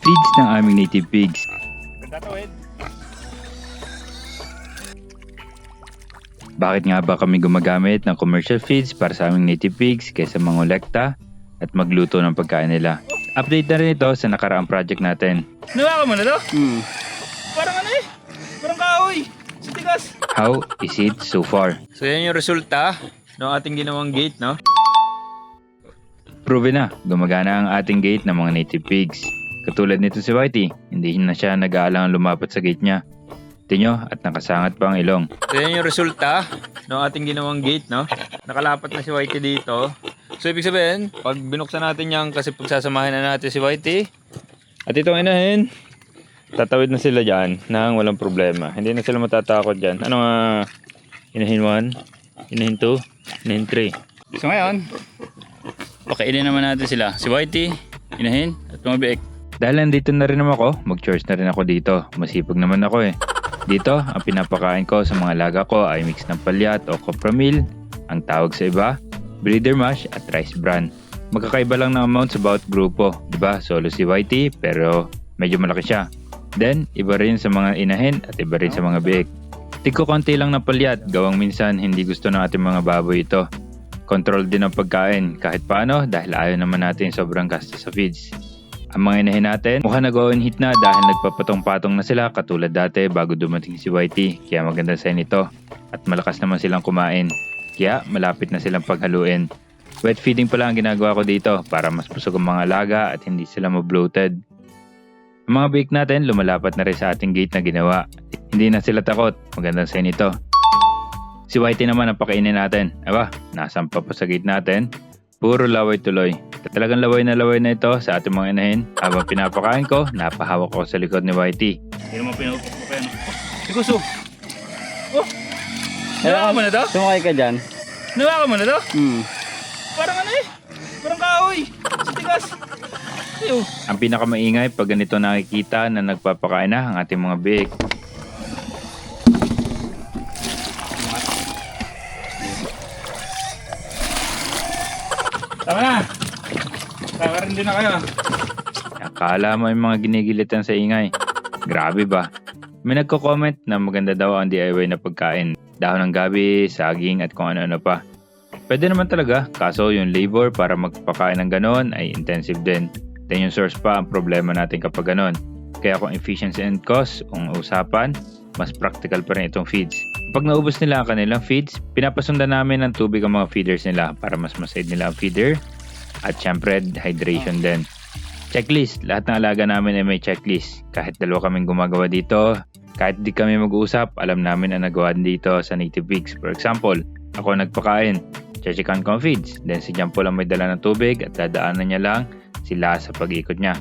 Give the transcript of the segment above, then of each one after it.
Feeds ng aming native pigs. Tatawid. Bakit nga ba kami gumagamit ng commercial feeds para sa aming native pigs kaysa mangolekta at magluto ng pagkain nila? Update na rin ito sa nakaraang project natin. Nawa mo na to? Parang ano eh. Parang kahoy. Sa tigas. How is it so far? So yan yung resulta ng ating ginawang gate, no? Proven na, gumagana ang ating gate ng mga native pigs. Katulad nito si Whitey, hindi na siya nag-aalangan lumapat sa gate niya. Tingnan nyo, at nakasangat pa ang ilong. So yan yung resulta ng ating ginawang gate, no? Nakalapat na si Whitey dito. So ibig sabihin, pag binuksan natin yan kasi pagsasamahin na natin si Whitey at itong inahin, tatawid na sila dyan nang walang problema. Hindi na sila matatakot dyan. Ano nga, inahin 1, inahin 2, inahin 3. So ngayon, pakainin naman natin sila. Si Whitey, inahin, at mga biik. Dahil nandito na rin naman ako, mag-chores na rin ako dito. Masipag naman ako eh. Dito, ang pinapakain ko sa mga laga ko ay mix ng palyat o copra meal, ang tawag sa iba, breeder mash at rice bran. Magkakaiba lang ng amount sa bawat grupo, diba? Solo si Whitey pero medyo malaki siya. Then, iba rin sa mga inahin at iba rin sa mga biik. Tigko konti lang ng palyat, gawang minsan hindi gusto ng ating mga baboy ito. Control din ang pagkain kahit paano dahil ayaw naman natin sobrang gastos sa feeds. Ang mga inahin natin, mukhang nag-on hit na dahil nagpapatong-patong na sila katulad dati bago dumating si Whitey. Kaya maganda sa nito. At malakas naman silang kumain. Kaya malapit na silang paghaluin. Wet feeding pala ang ginagawa ko dito para mas busog ang mga alaga at hindi sila ma-bloated. Ang mga biik natin lumalapat na rin sa ating gate na ginawa. Hindi na sila takot. Maganda sa nito. Si Whitey naman ang pakainin natin. Aba, nasampa pa sa gate natin. Puro laway tuloy. Talagang laway na ito sa ating mga inahin. Habang pinapakain ko, napahawak ko sa likod ni Whitey. Hindi naman pinupok mo pa yan. Siguso! Oh! Nawa mo na to? Sumakay ka dyan. Nawa mo na to? Parang ano eh. Parang kahoy. Sa tigas. Ayaw. Ang pinakamaingay pag ganito nakikita na nagpapakain na ang ating mga biik. Tama na. Kakarin din na kayo. Akala mo yung mga ginigilitan sa ingay. Grabe ba? May nagko-comment na maganda daw ang DIY na pagkain. Dahon ng gabi, saging at kung ano-ano pa. Pwede naman talaga, kaso yung labor para magpakain ng ganon ay intensive din. Then yung source pa ang problema natin kapag ganon. Kaya kung efficiency and cost ang usapan, mas practical pa rin itong feeds. Pag naubos nila ang kanilang feeds, pinapasundan namin ng tubig ang mga feeders nila para mas masaid nila ang feeder. At syempre, hydration din. Checklist. Lahat ng alaga namin ay may checklist. Kahit dalawa kaming gumagawa dito, kahit di kami mag-uusap, alam namin ang nagawa dito sa native pigs. For example, ako nagpakain, checkan ko ang feeds. Then si Jampo lang may dala ng tubig at dadaanan niya lang sila sa pag-ikot niya.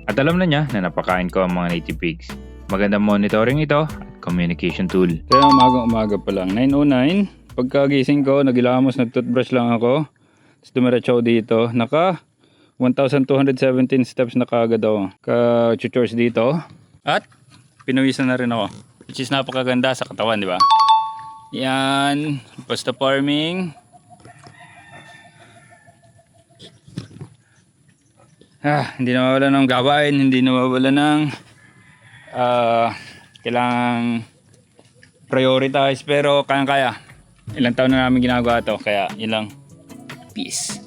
At alam na niya na napakain ko ang mga native pigs. Magandang monitoring ito at communication tool. Kaya umaga pa lang. 9:09. Pagkagising ko, nagilamos, nag-toothbrush lang ako. Tapos dumiretso ako dito. Naka 1,217 steps na kaagad ako. Ka-chores dito. At pinawisan na rin ako. Which is napakaganda sa katawan, di ba? Yan. Basta farming. Hindi nawawala ng gawain. Hindi nawawala ng kailangang prioritize. Pero kayang-kaya. Ilang taon na namin ginagawa to. Kaya ilang. Peace.